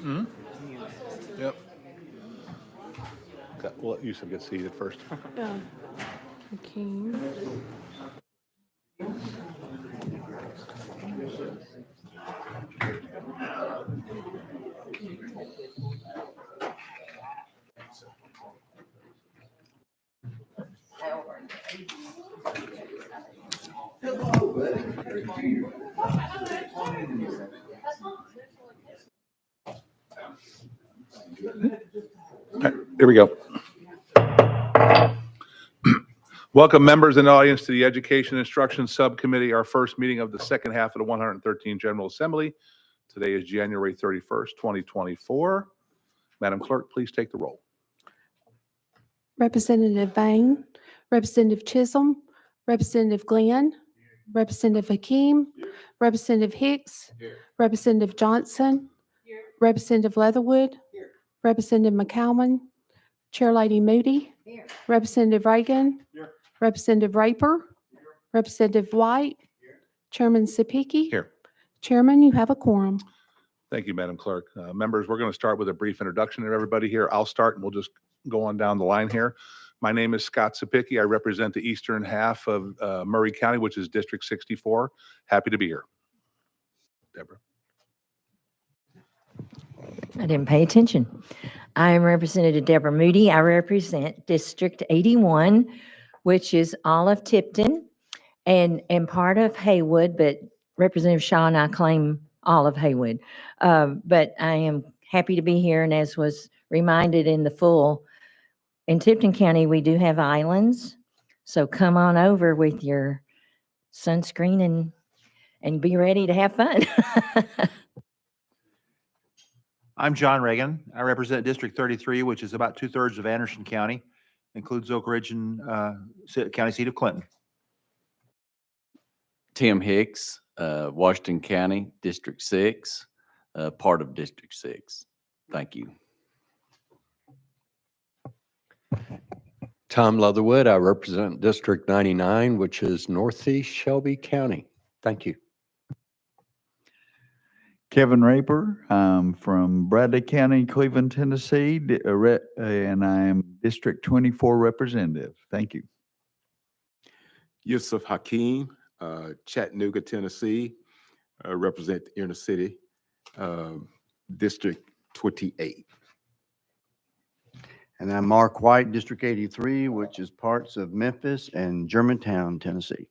Mm-hmm. Yep. Okay, well, you should get seated first. Yeah. Okay. All right, here we go. Welcome, members and audience, to the Education Instruction Subcommittee, our first meeting of the second half of the 113th General Assembly. Today is January 31st, 2024. Madam Clerk, please take the roll. Representative Bain, Representative Chisholm, Representative Glenn, Representative Hakeem, Representative Hicks, Representative Johnson, Representative Leatherwood, Representative McCalman, Chair Lady Moody, Representative Reagan, Representative Raper, Representative White, Chairman Sapiki. Here. Chairman, you have a quorum. Thank you, Madam Clerk. Members, we're going to start with a brief introduction of everybody here. I'll start and we'll just go on down the line here. My name is Scott Sapiki. I represent the eastern half of Murray County, which is District 64. Happy to be here. Deborah. I didn't pay attention. I am Representative Deborah Moody. I represent District 81, which is all of Tipton and part of Haywood, but Representative Shaw and I claim all of Haywood. But I am happy to be here, and as was reminded in Tipton County, we do have islands, so come on over with your sunscreen and be ready to have fun. I'm John Reagan. I represent District 33, which is about 2/3 of Anderson County, includes Oak Ridge and county seat of Clinton. Tim Hicks, Washington County, District 6, part of District 6. Thank you. Tom Leatherwood, I represent District 99, which is Northeast Shelby County. Thank you. Kevin Raper, I'm from Bradley County, Cleveland, Tennessee, and I'm District 24 representative. Thank you. Yusuf Hakeem, Chattanooga, Tennessee, represent the inner city, District 28. And I'm Mark White, District 83, which is parts of Memphis and Germantown, Tennessee.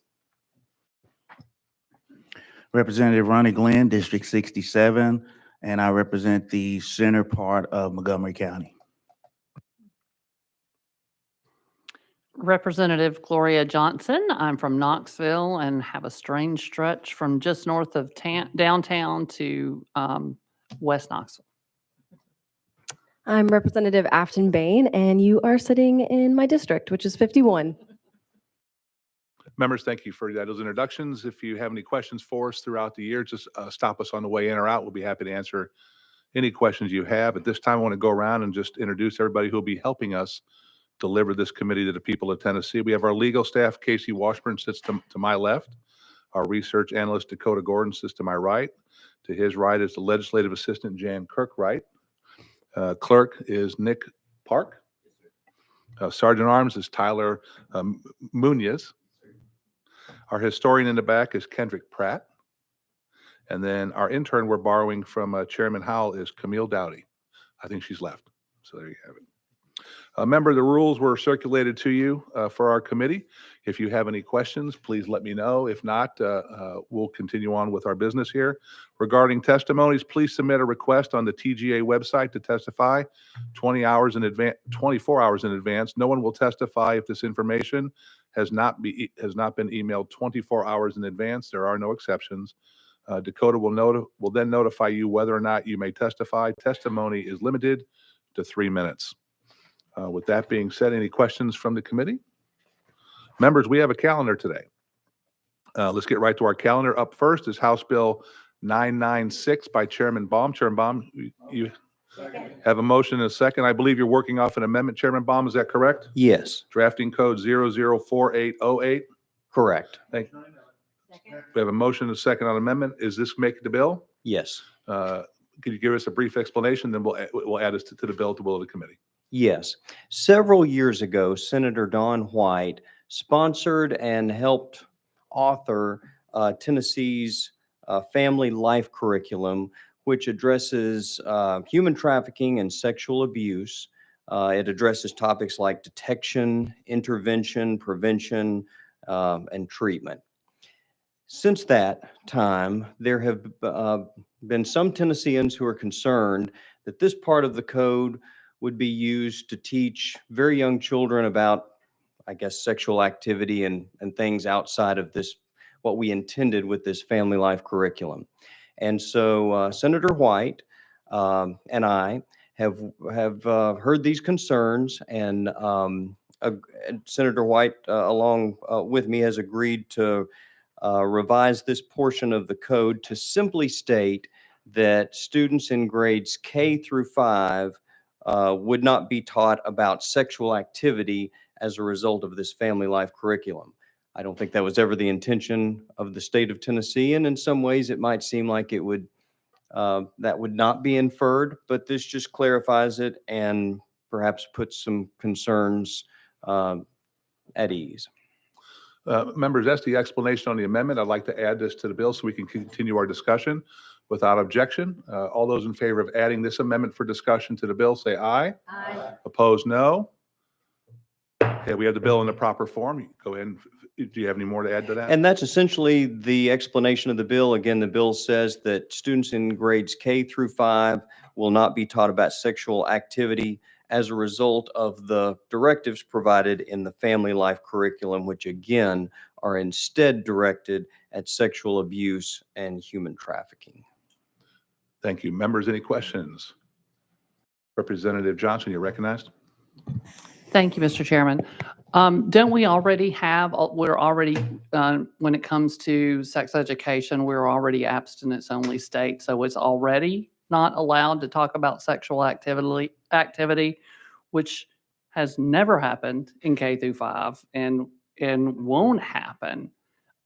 Representative Ronnie Glenn, District 67, and I represent the center part of Montgomery County. Representative Gloria Johnson. I'm from Knoxville and have a strange stretch from just north of downtown to West Knoxville. I'm Representative Afton Bain, and you are sitting in my district, which is 51. Members, thank you for those introductions. If you have any questions for us throughout the year, just stop us on the way in or out. We'll be happy to answer any questions you have. At this time, I want to go around and just introduce everybody who will be helping us deliver this committee to the people of Tennessee. We have our legal staff. Casey Washburn sits to my left. Our research analyst, Dakota Gordon, sits to my right. To his right is the legislative assistant, Jan Kirkwright. Clerk is Nick Park. Sergeant Arms is Tyler Munoz. Our historian in the back is Kendrick Pratt. And then our intern we're borrowing from Chairman Howell is Camille Dowdy. I think she's left. So there you have it. Remember, the rules were circulated to you for our committee. If you have any questions, please let me know. If not, we'll continue on with our business here. Regarding testimonies, please submit a request on the TGA website to testify 24 hours in advance. No one will testify if this information has not been emailed 24 hours in advance. There are no exceptions. Dakota will then notify you whether or not you may testify. Testimony is limited to 3 minutes. With that being said, any questions from the committee? Members, we have a calendar today. Let's get right to our calendar. Up first is House Bill 996 by Chairman Baum. Chairman Baum, you have a motion and a second. I believe you're working off an amendment, Chairman Baum. Is that correct? Yes. Drafting code 004808. Correct. Thank you. We have a motion and a second on amendment. Is this making the bill? Yes. could you give us a brief explanation? Then we'll add this to the bill to will of the committee. Yes. Several years ago, Senator Don White sponsored and helped author Tennessee's Family Life Curriculum, which addresses human trafficking and sexual abuse. It addresses topics like detection, intervention, prevention, and treatment. Since that time, there have been some Tennesseans who are concerned that this part of the code would be used to teach very young children about, I guess, sexual activity and things outside of this, what we intended with this family life curriculum. And so Senator White and I have heard these concerns, and Senator White, along with me, has agreed to revise this portion of the code to simply state that students in grades K through 5 would not be taught about sexual activity as a result of this family life curriculum. I don't think that was ever the intention of the state of Tennessee, and in some ways it might seem like it would, that would not be inferred, but this just clarifies it and perhaps puts some concerns at ease. Members, that's the explanation on the amendment. I'd like to add this to the bill so we can continue our discussion without objection. All those in favor of adding this amendment for discussion to the bill, say aye. Aye. Opposed, no. Okay, we have the bill in the proper form. You go ahead. Do you have any more to add to that? And that's essentially the explanation of the bill. Again, the bill says that students in grades K through 5 will not be taught about sexual activity as a result of the directives provided in the family life curriculum, which again are instead directed at sexual abuse and human trafficking. Thank you. Members, any questions? Representative Johnson, you're recognized. Thank you, Mr. Chairman. Don't we already have, we're already, when it comes to sex education, we're already abstinence-only state, so it's already not allowed to talk about sexual activity, which has never happened in K through 5 and won't happen.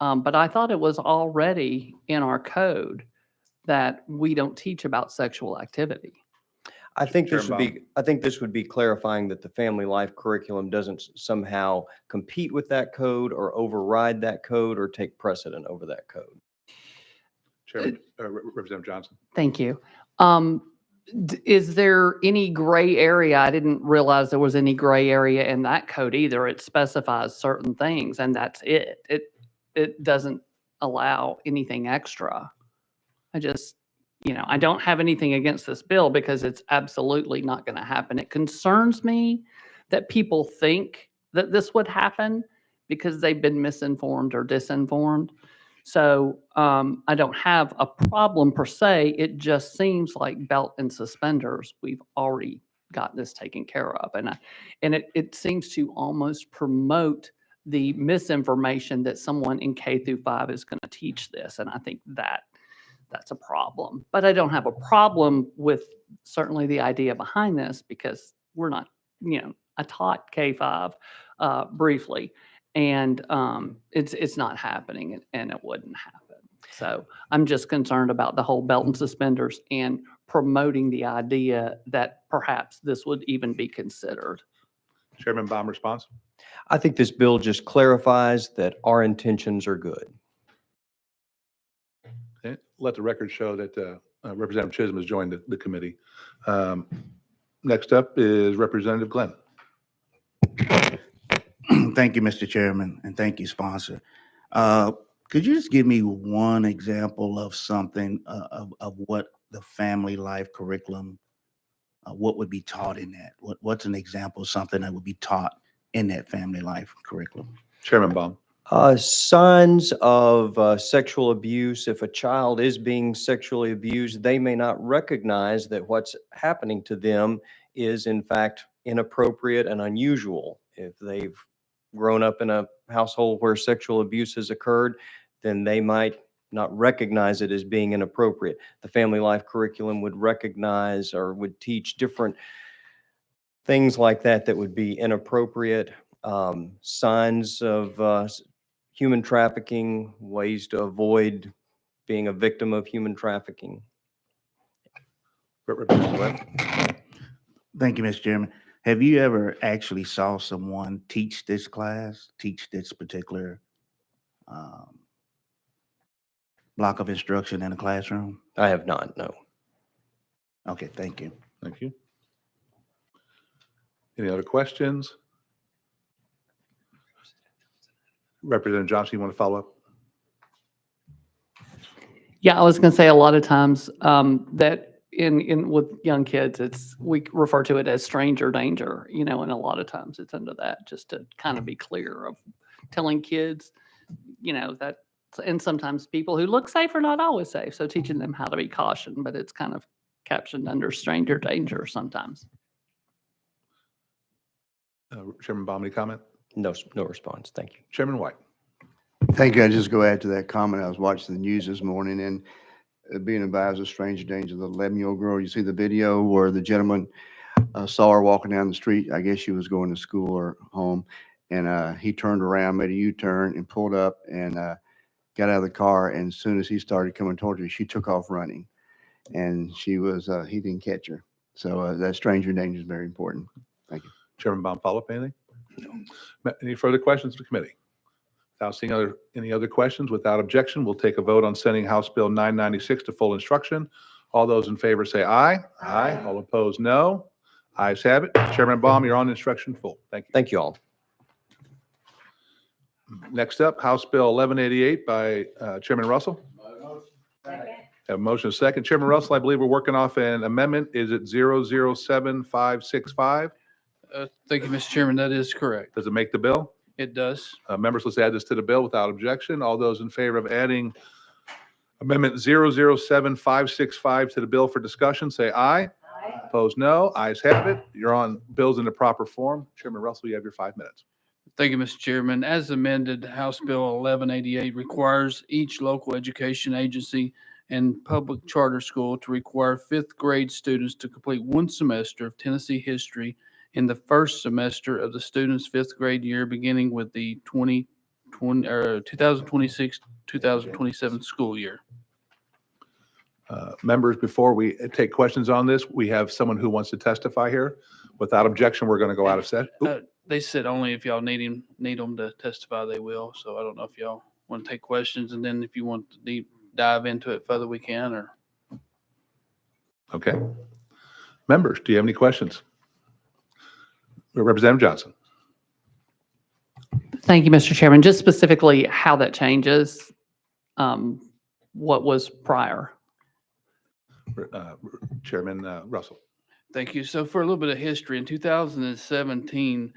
But I thought it was already in our code that we don't teach about sexual activity. I think this would Chairman be, I think this would be clarifying that the family life curriculum doesn't somehow compete with that code or override that code or take precedent over that code. Chairman, Representative Johnson. Thank you. Is there any gray area? I didn't realize there was any gray area in that code either. It specifies certain things and that's it. It doesn't allow anything extra. I just, I don't have anything against this bill because it's absolutely not going to happen. It concerns me that people think that this would happen because they've been misinformed or disinformed. So I don't have a problem per se. It just seems like belt and suspenders. We've already got this taken care of. And it seems to almost promote the misinformation that someone in K through 5 is going to teach this. And I think that's a problem. But I don't have a problem with certainly the idea behind this because we're not, I taught K-5 briefly. And it's not happening and it wouldn't happen. So I'm just concerned about the whole belt and suspenders and promoting the idea that perhaps this would even be considered. Chairman Baum, response. I think this bill just clarifies that our intentions are good. Okay. Let the record show that Representative Chisholm has joined the committee. Next up is Representative Glenn. Thank you, Mr. Chairman, and thank you, sponsor. Could you just give me one example of something of what the family life curriculum, what would be taught in that? What's an example of something that would be taught in that family life curriculum? Chairman Baum. Signs of sexual abuse. If a child is being sexually abused, they may not recognize that what's happening to them is in fact inappropriate and unusual. If they've grown up in a household where sexual abuse has occurred, then they might not recognize it as being inappropriate. The family life curriculum would recognize or would teach different things like that that would be inappropriate, signs of human trafficking, ways to avoid being a victim of human trafficking. Representative Glenn? Thank you, Mr. Chairman. Have you ever actually saw someone teach this class, teach this particular block of instruction in a classroom? I have not, no. Okay, thank you. Thank you. Any other questions? Representative Johnson, you want to follow up? Yeah, I was going to say a lot of times that in with young kids, we refer to it as stranger danger, and a lot of times it's under that, just to kind of be clear of telling kids, that, and sometimes people who look safe are not always safe. So teaching them how to be cautioned, but it's kind of captioned under stranger danger sometimes. Chairman Baum, any comment? No, no response. Thank you. Chairman White? Thank you. I just go add to that comment. I was watching the news this morning and being advised of stranger danger, the 11-year-old girl, you see the video where the gentleman saw her walking down the street. I guess she was going to school or home. And he turned around, made a U-turn and pulled up and got out of the car. And as soon as he started coming towards her, she took off running. And he didn't catch her. So that stranger danger is very important. Thank you. Chairman Baum, follow up anything? No. Any further questions to committee? Without seeing any other questions, without objection, we'll take a vote on sending House Bill 996 to full instruction. All those in favor say aye. Aye. All opposed, no. Ayes have it. Chairman Baum, you're on instruction full. Thank you. Thank you all. Next up, House Bill 1188 by Chairman Russell. Have a motion and a second. Chairman Russell, I believe we're working off an amendment. Is it 007565? Thank you, Mr. Chairman. That is correct. Does it make the bill? It does. Members, let's add this to the bill without objection. All those in favor of adding Amendment 007565 to the bill for discussion, say aye. Aye. Opposed, no. Ayes have it. You're on bills in the proper form. Chairman Russell, you have your 5 minutes. Thank you, Mr. Chairman. As amended, House Bill 1188 requires each local education agency and public charter school to require fifth grade students to complete one semester of Tennessee history in the first semester of the student's fifth grade year, beginning with the 2026-2027 school year. Members, before we take questions on this, we have someone who wants to testify here. Without objection, we're going to go out of session. They said only if y'all need them to testify, they will. So I don't know if y'all want to take questions, and then if you want to deep dive into it further, we can. Or okay. Members, do you have any questions? Representative Johnson. Thank you, Mr. Chairman. Just specifically how that changes what was prior. Chairman Russell. Thank you. So for a little bit of history, in 2017,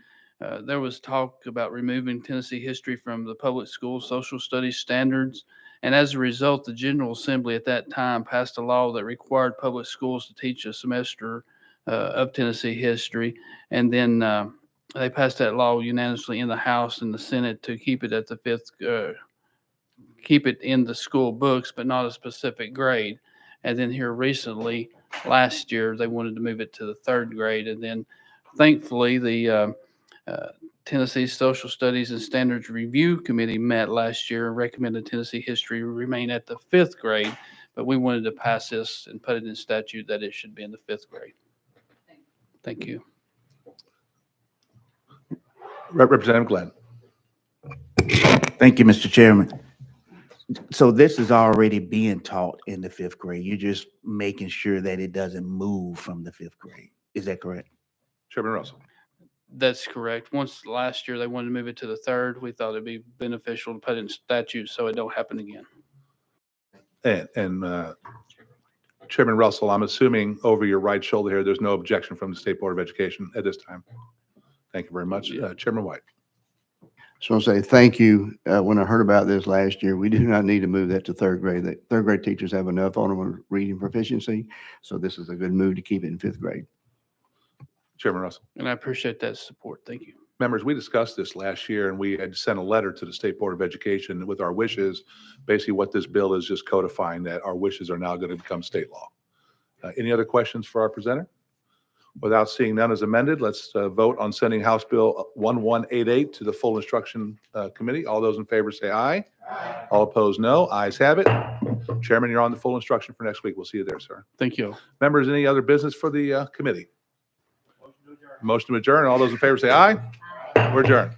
there was talk about removing Tennessee history from the public school social studies standards. And as a result, the General Assembly at that time passed a law that required public schools to teach a semester of Tennessee history. And then they passed that law unanimously in the House and the Senate to keep it at the keep it in the school books, but not a specific grade. And then here recently, last year, they wanted to move it to the third grade. And then thankfully, the Tennessee Social Studies and Standards Review Committee met last year and recommended Tennessee history remain at the fifth grade. But we wanted to pass this and put it in statute that it should be in the fifth grade. Thank you. Representative Glenn. Thank you, Mr. Chairman. So this is already being taught in the fifth grade. You're just making sure that it doesn't move from the fifth grade. Is that correct? Chairman Russell. That's correct. Once last year they wanted to move it to the third, we thought it'd be beneficial to put it in statute so it don't happen again. And Chairman Russell, I'm assuming over your right shoulder here, there's no objection from the State Board of Education at this time. Thank you very much. Chairman White. Just want to say thank you. When I heard about this last year, we do not need to move that to third grade. The third grade teachers have enough on them with reading proficiency. So this is a good move to keep it in fifth grade. Chairman Russell. And I appreciate that support. Thank you. Members, we discussed this last year and we had sent a letter to the State Board of Education with our wishes. Basically what this bill is just codifying that our wishes are now going to become state law. Any other questions for our presenter? Without seeing none as amended, let's vote on sending House Bill 1188 to the full instruction committee. All those in favor say aye. Aye. All opposed, no. Ayes have it. Chairman, you're on the full instruction for next week. We'll see you there, sir. Thank you. Members, any other business for the committee? Motion to adjourn. All those in favor say aye. We're adjourned.